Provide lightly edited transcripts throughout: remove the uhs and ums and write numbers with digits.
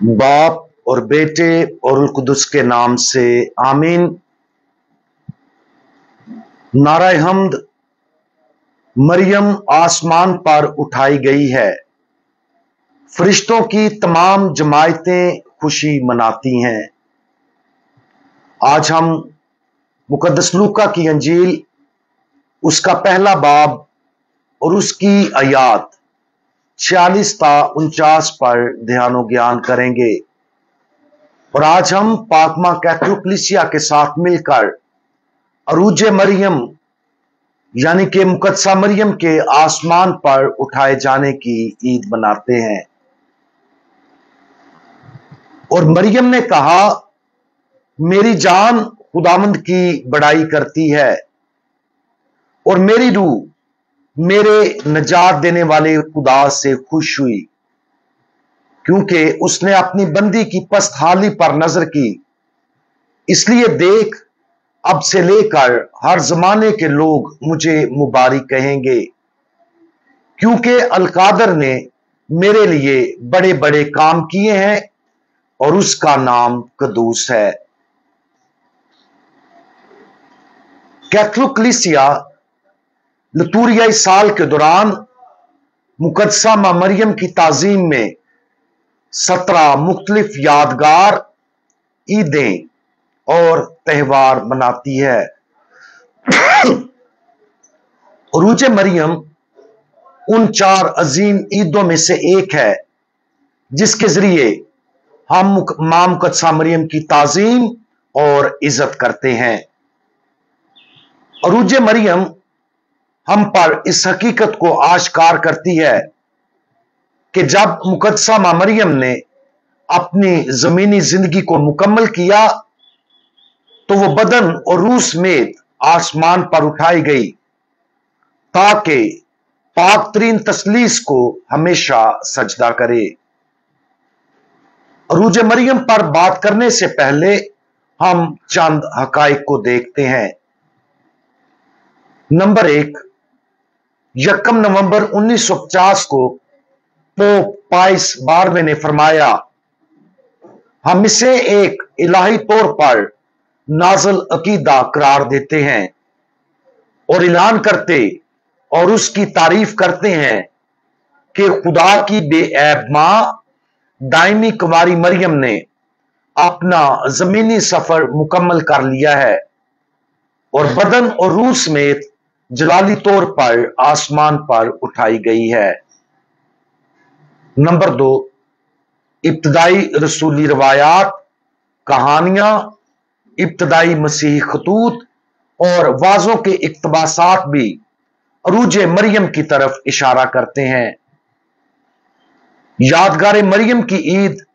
बाप और बेटे और रुल कुदस के नाम से आमीन। नाराए हम्द। मरियम आसमान पर उठाई गई है। फरिश्तों की तमाम जमायतें खुशी मनाती हैं। आज हम मुकद्दस लूका की अंजील उसका पहला बाब और उसकी आयात 46 ता 49 पर ध्यानो ज्ञान करेंगे। और आज हम पाकमा कैथोलिक कलीसिया के साथ मिलकर अरूज मरियम यानी कि मुकद्दसा मरियम के आसमान पर उठाए जाने की ईद मनाते हैं। और मरियम ने कहा, मेरी जान खुदावंद की बड़ाई करती है और मेरी रूह मेरे नजात देने वाले खुदा से खुश हुई, क्योंकि उसने अपनी बंदी की पस्त हाली पर नजर की। इसलिए देख, अब से लेकर हर जमाने के लोग मुझे मुबारक कहेंगे, क्योंकि अलकादर ने मेरे लिए बड़े बड़े काम किए हैं और उसका नाम कदूस है। कैथोलिक कलीसिया लतूरियाई साल के दौरान मुकद्दसा मां मरियम की ताजीम में 17 मुख्तलिफ यादगार ईदें और त्यौहार मनाती है। अरूज मरियम उन 4 अजीम ईदों में से एक है जिसके जरिए हम मां मुकद्दसा मरियम की ताजीम और इज्जत करते हैं। अरूज मरियम हम पर इस हकीकत को आश्कार करती है कि जब मुकद्दसा मां मरियम ने अपनी जमीनी जिंदगी को मुकम्मल किया तो वो बदन और रूह समेत आसमान पर उठाई गई, ताकि पाक तरीन तसलीस को हमेशा सजदा करे। अरूज मरियम पर बात करने से पहले हम चंद हकाइक को देखते हैं। नंबर 1, 1 नवंबर 1950 को पोप पाइस 12वें ने फरमाया, हम इसे एक इलाही तौर पर नाज़िल अकीदा करार देते हैं और ऐलान करते और उसकी तारीफ करते हैं कि खुदा की बेऐब मां दायमी कुंवारी मरियम ने अपना जमीनी सफर मुकम्मल कर लिया है और बदन और रूह समेत जलाली तौर पर आसमान पर उठाई गई है। नंबर 2, इब्तदाई रसूली रवायात, कहानियां, इब्तदाई मसीही खतूत और वाजों के इक्तबासात भी अरूज मरियम की तरफ इशारा करते हैं। यादगार मरियम की ईद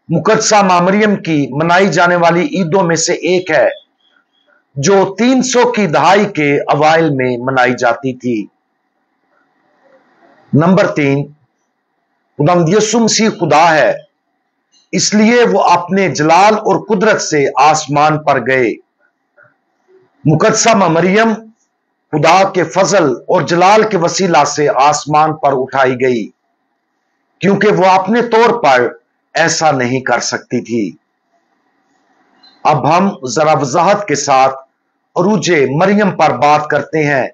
मुकद्दसा मां मरियम की मनाई जाने वाली ईदों में से एक है जो 300 की दहाई के अवाइल में मनाई जाती थी। नंबर 3, खुदावंद यीशु मसीह खुदा है, इसलिए वो अपने जलाल और कुदरत से आसमान पर गए। मुकद्दसा मां मरियम खुदा के फजल और जलाल के वसीला से आसमान पर उठाई गई, क्योंकि वो अपने तौर पर ऐसा नहीं कर सकती थी। अब हम जरा वजाहत के साथ अरूज मरियम पर बात करते हैं।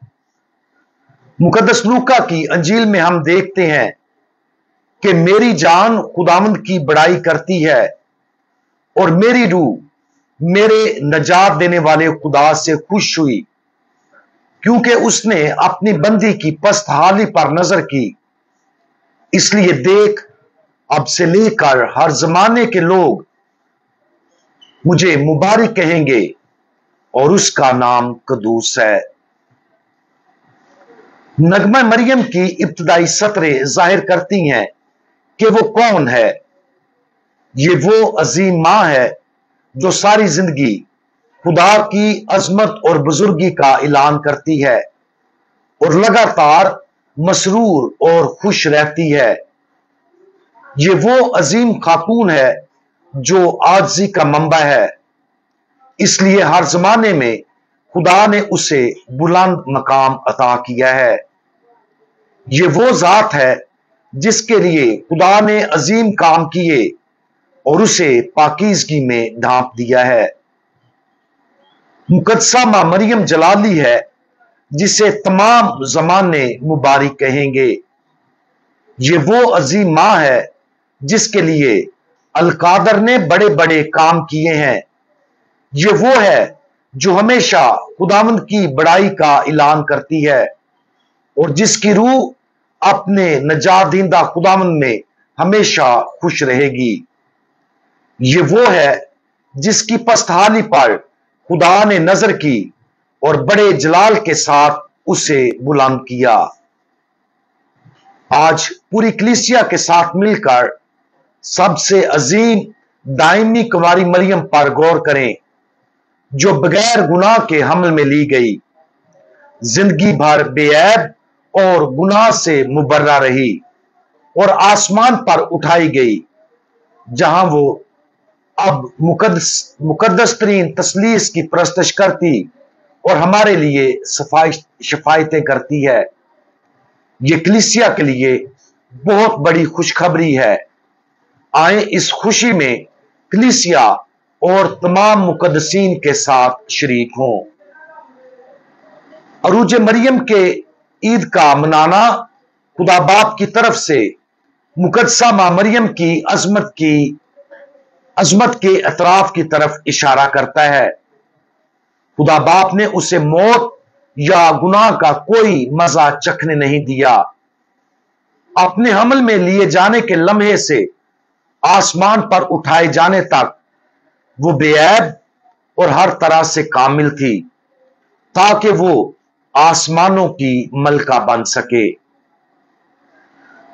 मुकद्दस लूका की अंजील में हम देखते हैं कि मेरी जान खुदावंद की बड़ाई करती है और मेरी रूह मेरे नजात देने वाले खुदा से खुश हुई, क्योंकि उसने अपनी बंदी की पस्त हाली पर नजर की। इसलिए देख, अब से लेकर हर जमाने के लोग मुझे मुबारक कहेंगे और उसका नाम कदूस है। नगमा मरियम की इब्तदाई सतरें जाहिर करती हैं कि वो कौन है। ये वो अजीम मां है जो सारी जिंदगी खुदा की अजमत और बुजुर्गी का ऐलान करती है और लगातार मसरूर और खुश रहती है। ये वो अजीम खातून है जो आजिज़ी का मंबा है, इसलिए हर जमाने में खुदा ने उसे बुलंद मकाम अता किया है। ये वो जात है जिसके लिए खुदा ने अजीम काम किए और उसे पाकीज़गी में ढांप दिया है। मुकद्दसा मां मरियम जलाली है जिसे तमाम ज़माने मुबारक कहेंगे। ये वो अजीम मां है जिसके लिए अल-कादर ने बड़े बड़े काम किए हैं। ये वो है जो हमेशा खुदावंद की बड़ाई का ऐलान करती है और जिसकी रूह अपने नजात दींदा खुदावंद में हमेशा खुश रहेगी। ये वो है जिसकी पस्तहाली पर खुदा ने नजर की और बड़े जलाल के साथ उसे बुलंद किया। आज पूरी कलीसिया के साथ मिलकर सबसे अजीम दायमी कुंवारी मरियम पर गौर करें, जो बगैर गुनाह के हमल में ली गई, जिंदगी भर बेऐब और गुनाह से मुबर्रा रही और आसमान पर उठाई गई, जहां वो अब मुकद्दस तरीन तसलीस की परस्तश करती और हमारे लिए शफायतें करती है। ये कलीसिया के लिए बहुत बड़ी खुशखबरी है। आए इस खुशी में कलीसिया और तमाम मुकद्दसीन के साथ शरीक हों। अरूज मरियम के ईद का मनाना खुदा बाप की तरफ से मुकद्दसा मां मरियम की अजमत के अतराफ की तरफ इशारा करता है। खुदा बाप ने उसे मौत या गुनाह का कोई मजा चखने नहीं दिया। अपने हमल में लिए जाने के लम्हे से आसमान पर उठाए जाने तक वो बेऐब और हर तरह से कामिल थी, ताकि वो आसमानों की मलका बन सके।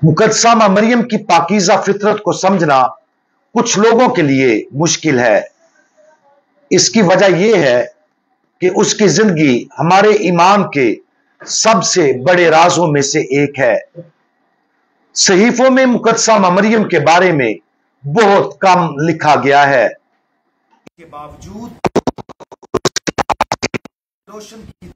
मुकद्दसा मां मरियम की पाकीज़ा फितरत को समझना कुछ लोगों के लिए मुश्किल है। इसकी वजह यह है कि उसकी जिंदगी हमारे ईमान के सबसे बड़े राजों में से एक है। सहीफों में मुकद्दसा मां मरियम के बारे में बहुत कम लिखा गया है। इसके बावजूद रोशन की